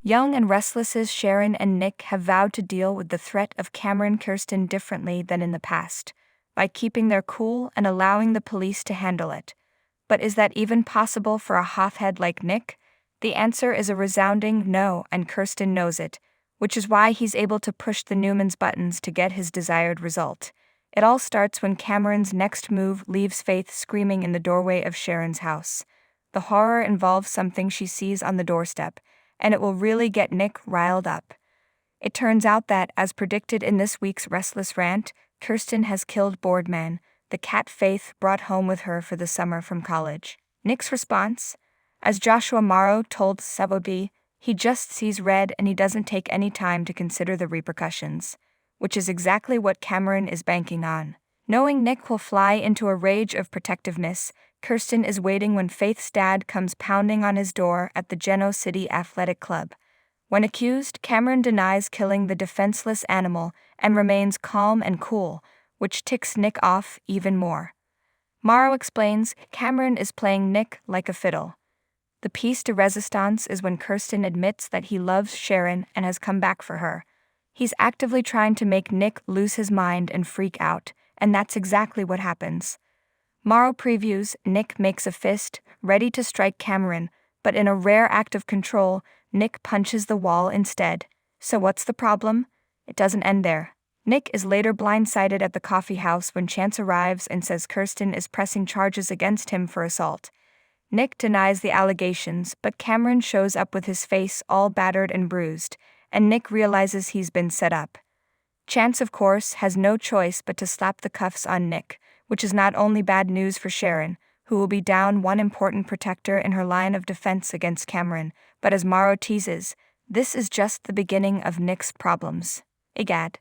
Young and Restless's Sharon and Nick have vowed to deal with the threat of Cameron Kirsten differently than in the past, by keeping their cool and allowing the police to handle it. But is that even possible for a hothead like Nick? The answer is a resounding no, and Kirsten knows it, which is why he's able to push the Newman's buttons to get his desired result. It all starts when Cameron's next move leaves Faith screaming in the doorway of Sharon's house. The horror involves something she sees on the doorstep, and it will really get Nick riled up. It turns out that, as predicted in this week's Restless rant, Kirsten has killed Boardman, the cat Faith brought home with her for the summer from college. Nick's response? As Joshua Morrow told Savoby, he just sees red and he doesn't take any time to consider the repercussions, which is exactly what Cameron is banking on. Knowing Nick will fly into a rage of protectiveness, Kirsten is waiting when Faith's dad comes pounding on his door at the Geno City Athletic Club. When accused, Cameron denies killing the defenseless animal and remains calm and cool, which ticks Nick off even more. Morrow explains Cameron is playing Nick like a fiddle. The piece de resistance is when Kirsten admits that he loves Sharon and has come back for her. He's actively trying to make Nick lose his mind and freak out, and that's exactly what happens. Morrow previews Nick makes a fist, ready to strike Cameron, but in a rare act of control, Nick punches the wall instead. So what's the problem? It doesn't end there. Nick is later blindsided at the coffee house when Chance arrives and says Kirsten is pressing charges against him for assault. Nick denies the allegations, but Cameron shows up with his face all battered and bruised, and Nick realizes he's been set up. Chance, of course, has no choice but to slap the cuffs on Nick, which is not only bad news for Sharon, who will be down one important protector in her line of defense against Cameron, but as Morrow teases, this is just the beginning of Nick's problems. Egad.